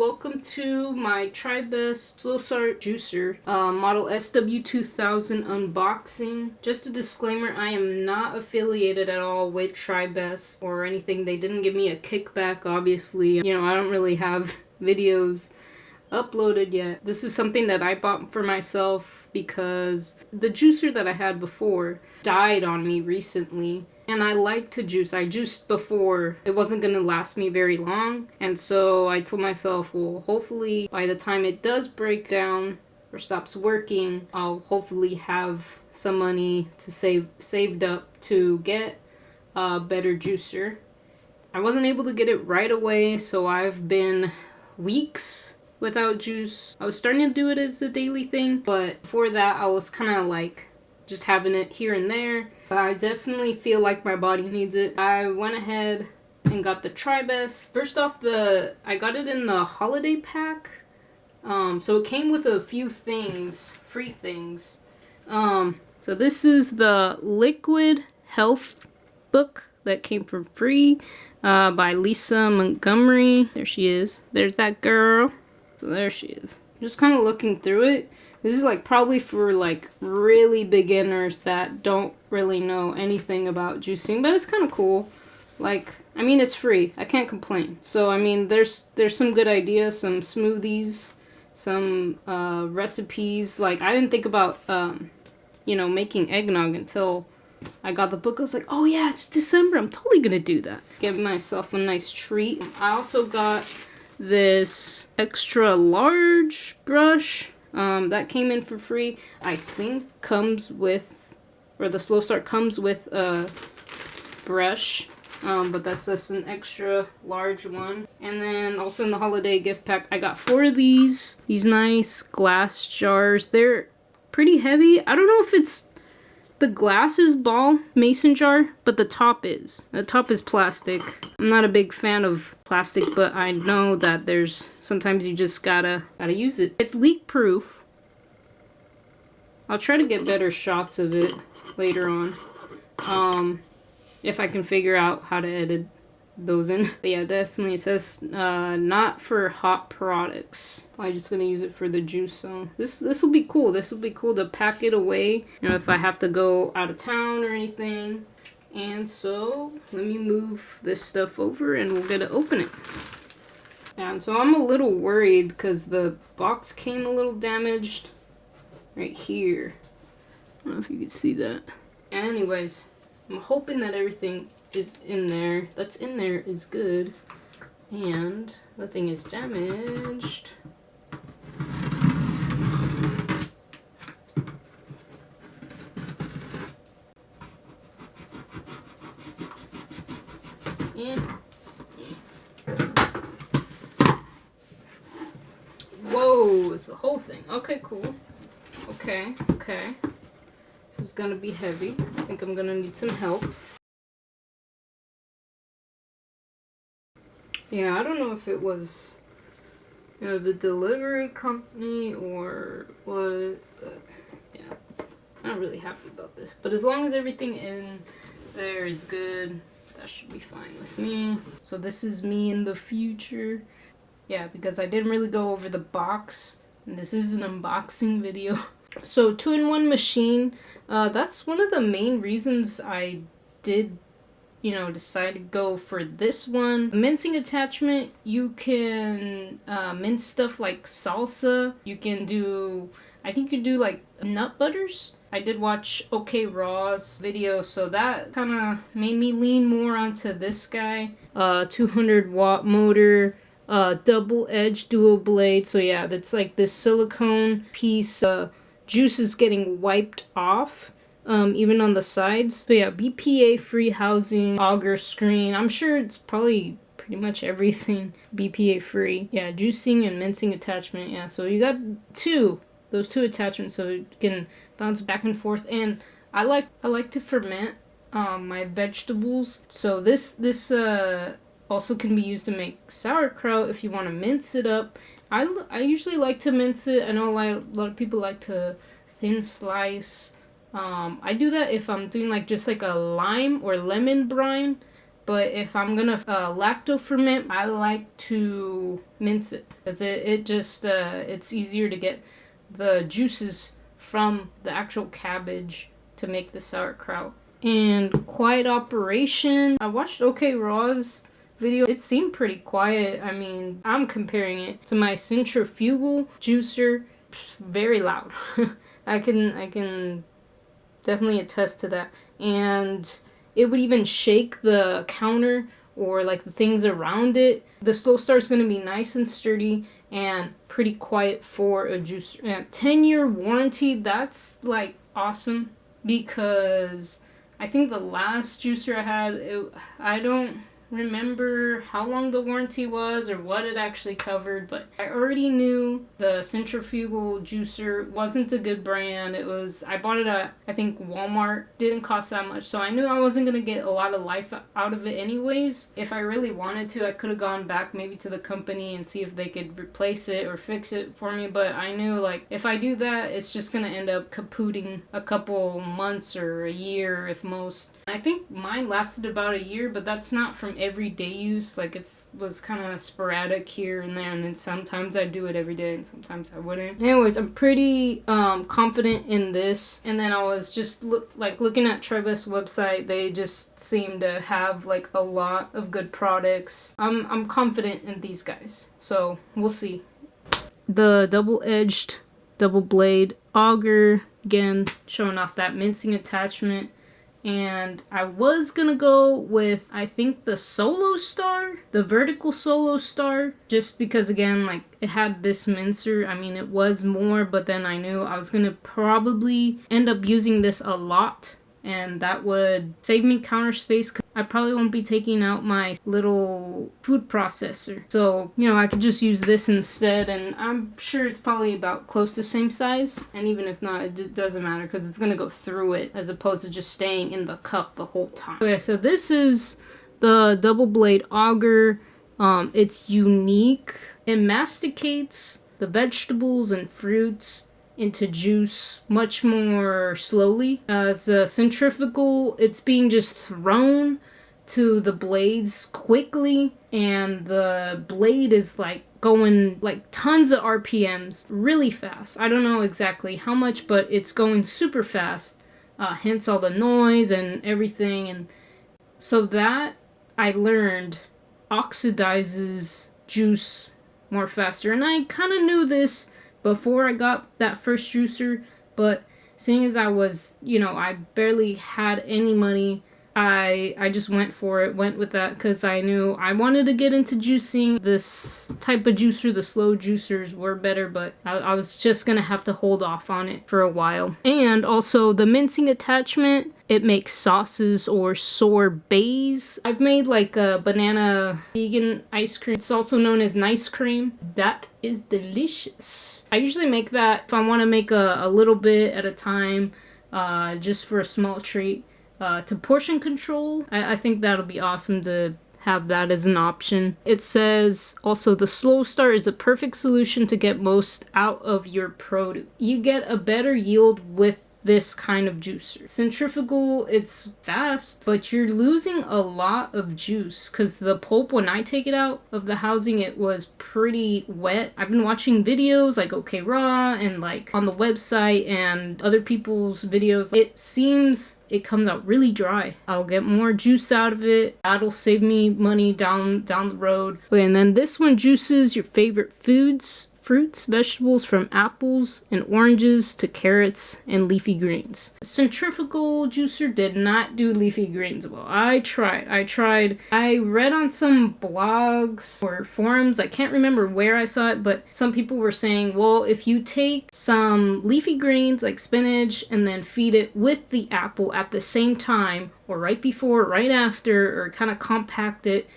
welcome to my Tribest Slowstar Juicer model SW-2000 unboxing. Just a disclaimer, I am not affiliated at all with Tribest or anything. They didn't give me a kickback, obviously. You know, I don't really have videos uploaded yet. This is something that I bought for myself because the juicer that I had before died on me recently. And I like to juice. I juiced before. It wasn't going to last me very long. And so I told myself, well, hopefully by the time it does break down or stops working, I'll hopefully have some money to saved up to get a better juicer. I wasn't able to get it right away, so I've been weeks without juice. I was starting to do it as a daily thing, but before that I was kind of like just having it here and there. I definitely feel like my body needs it. I went ahead and got the Tribest. First off, I got it in the holiday pack. So it came with a few things, free things. So this is the Liquid Health book that came for free by Lisa Montgomery. There she is. There's that girl. So there she is. Just kind of looking through it. This is like probably for like really beginners that don't really know anything about juicing, but it's kind of cool. Like, I mean, it's free. I can't complain. So, I mean, there's some good ideas, some smoothies, some recipes. Like, I didn't think about, you know, making eggnog until I got the book. I was like, oh yeah, it's December. I'm totally gonna do that. Give myself a nice treat. I also got this extra large brush. That came in for free. I think comes with, or the Slowstar comes with a brush, but that's just an extra large one. And then also in the holiday gift pack, I got 4 of these nice glass jars. They're pretty heavy. I don't know if it's the glass is ball mason jar, but the top is. The top is plastic. I'm not a big fan of plastic, but I know that there's sometimes you just gotta use it. It's leak proof. I'll try to get better shots of it later on. If I can figure out how to edit those in. But yeah, definitely it says not for hot products. I'm just gonna use it for the juice. So this will be cool. This will be cool to pack it away, you know, if I have to go out of town or anything. And so let me move this stuff over and we'll get to open it. And so I'm a little worried because the box came a little damaged right here. I don't know if you can see that. Anyways, I'm hoping that everything is in there. That's in there is good. And nothing is damaged. And whoa, it's the whole thing. Okay, cool. Okay. This is gonna be heavy. I think I'm gonna need some help. Yeah, I don't know if it was, you know, the delivery company or what. Yeah, I'm not really happy about this. But as long as everything in there is good, that should be fine with me. So this is me in the future. Yeah, because I didn't really go over the box, and this is an unboxing video. So 2-in-1 machine, that's one of the main reasons I did, you know, decide to go for this one. Mincing attachment, you can mince stuff like salsa. You can do, I think you can do like nut butters. I did watch OK Raw's video, so that kind of made me lean more onto this guy. 200-watt motor, double-edged dual blade. So yeah, that's like this silicone piece. Juice is getting wiped off. Even on the sides. So yeah, BPA free housing, auger screen. I'm sure it's probably pretty much everything BPA free. Yeah, juicing and mincing attachment. Yeah, so you got those two attachments, so you can bounce back and forth. And I like to ferment my vegetables. So this also can be used to make sauerkraut if you want to mince it up. I usually like to mince it. I know a lot of people like to thin slice. I do that if I'm doing like just like a lime or lemon brine, but if I'm gonna lacto ferment, I like to mince it, because it just it's easier to get the juices from the actual cabbage to make the sauerkraut. And quiet operation, I watched OK Raw's video. It seemed pretty quiet. I mean, I'm comparing it to my centrifugal juicer. Very loud. I can definitely attest to that. And it would even shake the counter or like the things around it. The Slowstar is going to be nice and sturdy and pretty quiet for a juicer. And 10-year warranty, that's like awesome, because I think the last juicer I had, I don't remember how long the warranty was or what it actually covered, but I already knew the centrifugal juicer wasn't a good brand. I bought it at, I think, Walmart. Didn't cost that much, so I knew I wasn't gonna get a lot of life out of it anyways. If I really wanted to, I could have gone back maybe to the company and see if they could replace it or fix it for me, but I knew, like, if I do that, it's just gonna end up kapooting a couple months or a year if most. I think mine lasted about a year, but that's not from everyday use. Like, it was kind of sporadic here and there, and then sometimes I'd do it every day and sometimes I wouldn't. Anyways, I'm pretty confident in this. And then I was just looking at Tribest website. They just seem to have like a lot of good products. I'm confident in these guys, so we'll see. The double-edged double blade auger, again showing off that mincing attachment. And I was gonna go with, I think, the Slowstar, the vertical Slowstar, just because, again, like, it had this mincer. I mean, it was more, but then I knew I was gonna probably end up using this a lot, and that would save me counter space, because I probably won't be taking out my little food processor. So, you know, I could just use this instead, and I'm sure it's probably about close to the same size. And even if not, it doesn't matter, because it's going to go through it as opposed to just staying in the cup the whole time. Okay, so this is the double blade auger. It's unique. It masticates the vegetables and fruits into juice much more slowly. As a centrifugal, it's being just thrown to the blades quickly, and the blade is like going like tons of RPMs really fast. I don't know exactly how much, but it's going super fast, hence all the noise and everything. And so that, I learned, oxidizes juice more faster. And I kind of knew this before I got that first juicer, but seeing as I was, you know, I barely had any money, I just went with that, because I knew I wanted to get into juicing. This type of juicer, the slow juicers, were better, but I was just gonna have to hold off on it for a while. And also the mincing attachment, it makes sauces or sorbets. I've made like a banana vegan ice cream. It's also known as nice cream. That is delicious. I usually make that if I want to make a little bit at a time, just for a small treat. To portion control, I think that'll be awesome to have that as an option. It says also the Slowstar is a perfect solution to get most out of your produce. You get a better yield with this kind of juicer. Centrifugal, it's fast, but you're losing a lot of juice, because the pulp, when I take it out of the housing, it was pretty wet. I've been watching videos like OK Raw and like on the website and other people's videos. It seems it comes out really dry. I'll get more juice out of it. That'll save me money down the road. Okay, and then this one juices your favorite foods, fruits, vegetables, from apples and oranges to carrots and leafy greens. Centrifugal juicer did not do leafy greens well. I tried. I read on some blogs or forums, I can't remember where I saw it, but some people were saying, well, if you take some leafy greens like spinach and then feed it with the apple at the same time, or right before, right after, or kind of compact it,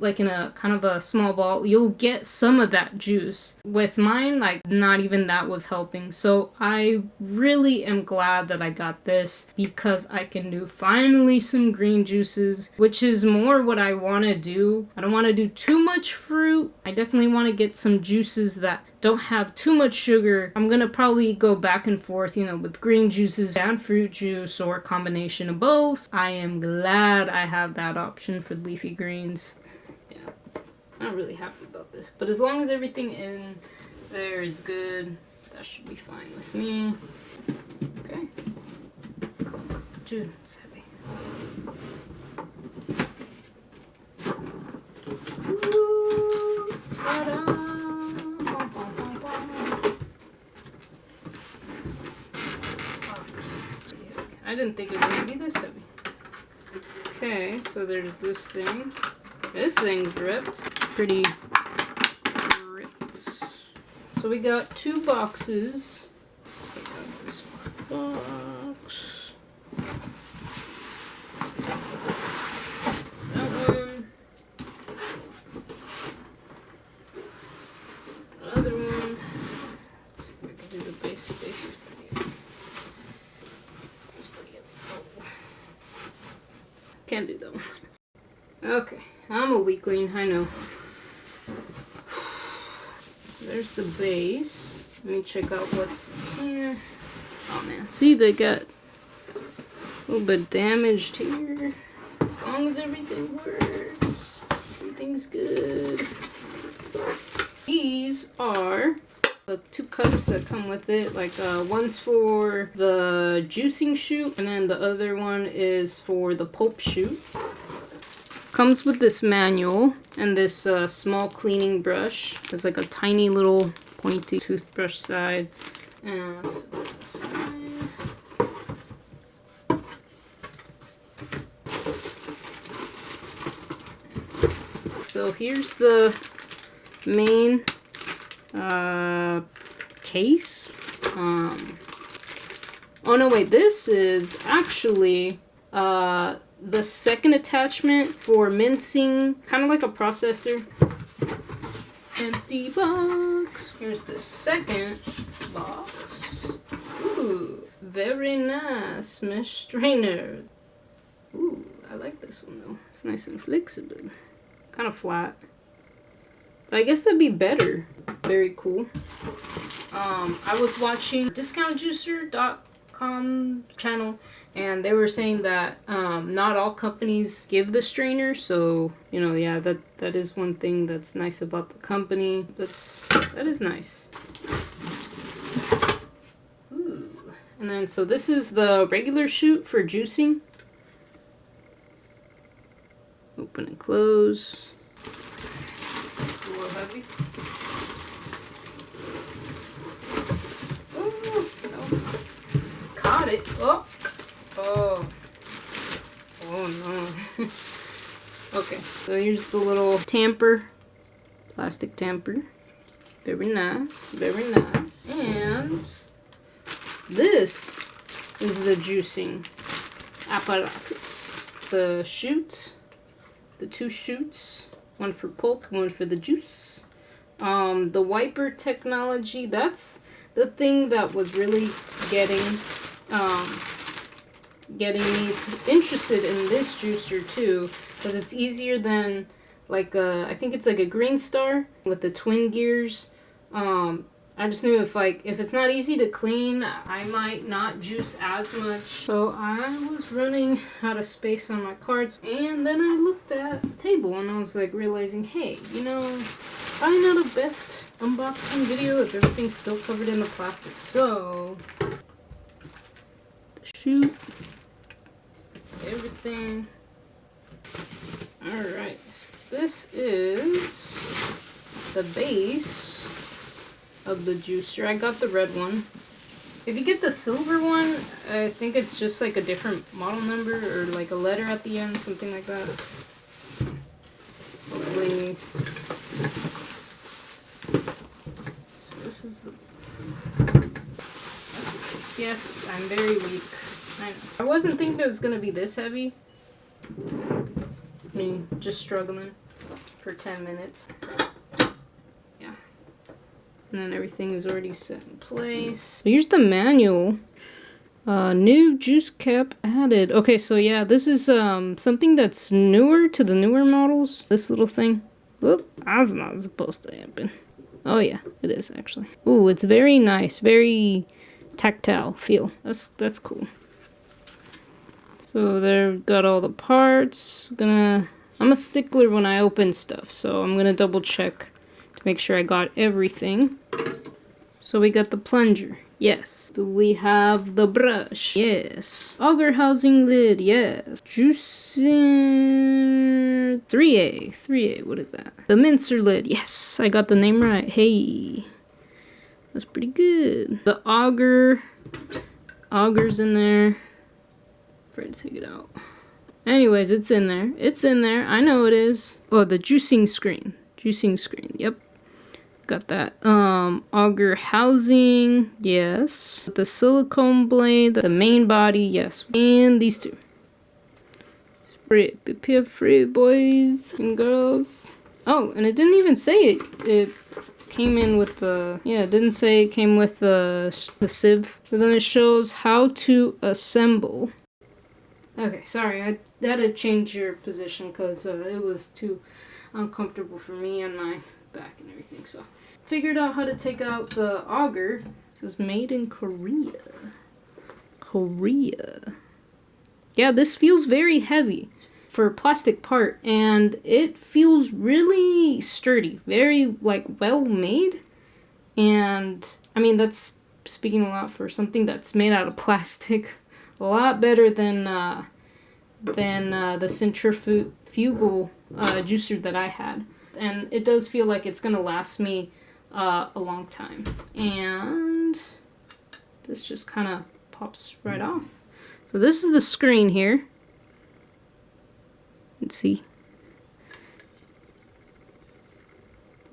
like in a kind of a small ball, you'll get some of that juice. With mine, like, not even that was helping. So I really am glad that I got this, because I can do finally some green juices, which is more what I want to do. I don't want to do too much fruit. I definitely want to get some juices that don't have too much sugar, I'm gonna probably go back and forth, you know, with green juices and fruit juice or a combination of both. I am glad I have that option for leafy greens. Yeah, I'm not really happy about this, but as long as everything in there is good, that should be fine with me. Okay. Dude, it's heavy. Ooh, ta-da! I didn't think it was going to be this heavy. Okay, so there's this thing. This thing's ripped. Pretty ripped. So we got 2 boxes. Take out this box. That one. The other one. Let's see if I can do the base. Base is pretty heavy. Can't do that one. Okay, I'm a weakling, I know. There's the base. Let me check out what's here. Oh man, see, they got a little bit damaged here. As long as everything works, everything's good. These are the 2 cups that come with it. Like one's for the juicing chute, and then the other one is for the pulp chute. Comes with this manual and this small cleaning brush. There's like a tiny little pointy toothbrush side. And so here's the main case. Oh no, wait, this is actually the second attachment for mincing, kind of like a processor. Empty box. Here's the second box. Ooh, very nice mesh strainer. Ooh, I like this one though. It's nice and flexible. Kind of flat. But I guess that'd be better. Very cool. I was watching discountjuicer.com channel, and they were saying that not all companies give the strainer, so you know, yeah, that is one thing that's nice about the company. That is nice. Ooh. And then so this is the regular chute for juicing. Open and close. It's a little heavy. Caught it. Oh. Oh. Oh no. Okay, so here's the little tamper. Plastic tamper. Very nice. Very nice. And this is the juicing apparatus. The chute. The 2 chutes. One for pulp, one for the juice. The wiper technology, that's the thing that was really getting me interested in this juicer too, because it's easier than like I think it's like a Green Star with the twin gears. I just knew if it's not easy to clean, I might not juice as much. So I was running out of space on my cards, and then I looked at the table and I was like realizing, hey, you know, why not a best unboxing video if everything's still covered in the plastic? So the chute, everything. Alright, this is the base of the juicer. I got the red one. If you get the silver one, I think it's just like a different model number or like a letter at the end, something like that. Hopefully. So this is the... Yes, I'm very weak. I wasn't thinking it was gonna be this heavy. I mean, just struggling for 10 minutes. And then everything is already set in place. So here's the manual. New juice cap added. Okay, so yeah, this is something that's newer to the newer models. This little thing. Whoop, that's not supposed to happen. Oh yeah. It is actually. Ooh, it's very nice, very tactile feel. That's cool. So there, got all the parts. I'm a stickler when I open stuff, so I'm gonna double check to make sure I got everything. So we got the plunger, yes. Do we have the brush? Yes. Auger housing lid, yes. Juicer 3A, what is that? The Mincer lid, yes, I got the name right. Hey, that's pretty good. The auger's in there. Afraid to take it out. Anyways, it's in there. It's in there. I know it is. Oh, the juicing screen. Yep. Got that. Auger housing. Yes. The silicone blade. The main body. Yes. And these two. Spray it. Prepare free, boys and girls. Oh, and it didn't even say it came in with the... Yeah, it didn't say it came with the sieve. So then it shows how to assemble. Okay, sorry, I had to change your position because it was too uncomfortable for me and my back and everything. So, figured out how to take out the auger. This is made in Korea. Yeah, this feels very heavy for a plastic part, and it feels really sturdy, very like well made. And I mean, that's speaking a lot for something that's made out of plastic. A lot better than the centrifugal juicer that I had, and it does feel like it's gonna last me a long time. And this just kind of pops right off. So this is the screen here. Let's see.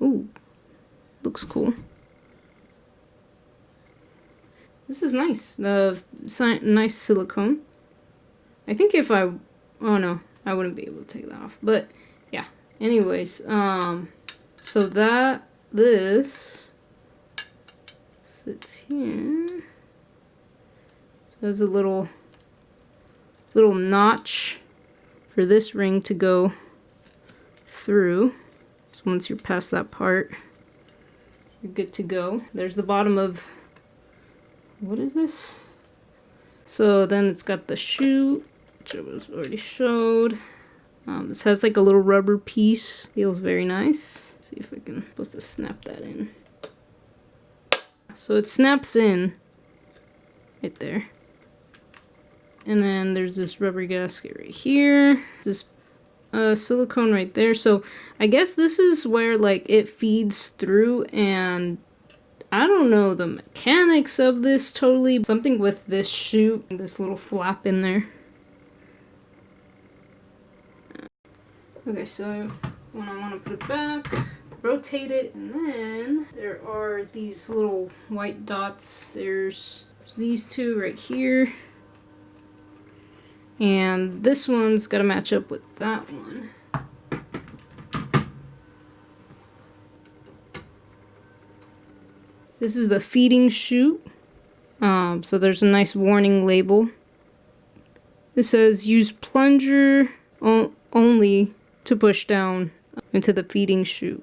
Ooh, looks cool. This is nice. Nice silicone. I think if I... Oh no, I wouldn't be able to take that off. But yeah. Anyways, so this sits here. So there's a little notch for this ring to go through. So once you're past that part, you're good to go. There's the bottom of... What is this? So then it's got the chute, which I was already showed. This has like a little rubber piece. Feels very nice. Let's see if I can... supposed to snap that in. So it snaps in right there. And then there's this rubber gasket right here. This silicone right there. So I guess this is where like it feeds through, and I don't know the mechanics of this totally. Something with this chute, this little flap in there. Okay, so when I want to put it back, rotate it, and then there are these little white dots. There's these two right here. And this one's got to match up with that one. This is the feeding chute. So there's a nice warning label. It says use plunger only to push down into the feeding chute.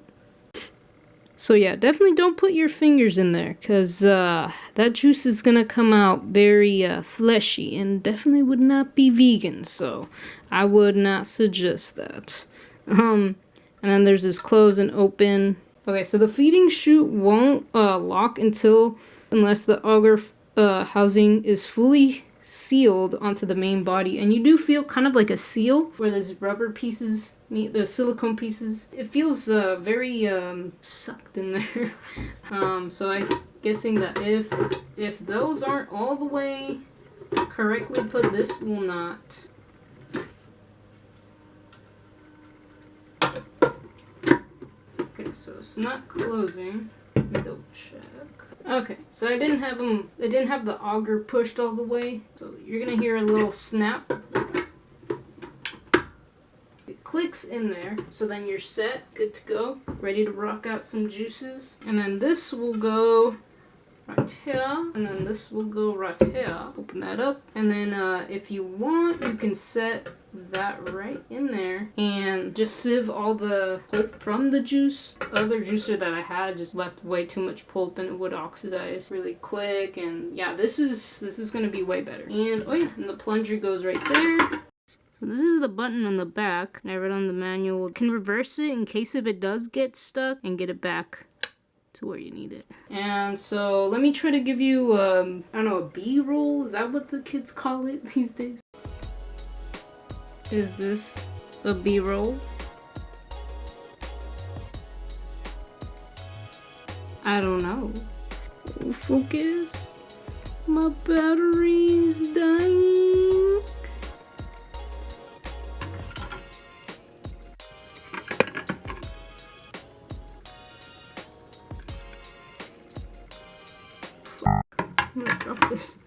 So yeah, definitely don't put your fingers in there, because that juice is going to come out very fleshy and definitely would not be vegan. So I would not suggest that. And then there's this close and open. Okay, so the feeding chute won't lock unless the auger housing is fully sealed onto the main body. And you do feel kind of like a seal where those rubber pieces meet the silicone pieces. It feels very sucked in there. So I'm guessing that if those aren't all the way correctly put, this will not. Okay, so it's not closing. Let me double check. Okay, so I didn't have the auger pushed all the way. So you're gonna hear a little snap. It clicks in there, so then you're set, good to go, ready to rock out some juices. And then this will go right here, and then this will go right here. Open that up, and then if you want, you can set that right in there and just sieve all the pulp from the juice. The other juicer that I had just left way too much pulp and it would oxidize really quick, and yeah, this is gonna be way better. And oh yeah, and the plunger goes right there. So this is the button on the back, and I read on the manual, you can reverse it in case if it does get stuck and get it back to where you need it. And so let me try to give you I don't know, a B-roll? Is that what the kids call it these days? Is this a B-roll? I don't know. Oh, focus. My battery's dying. I'm gonna drop this.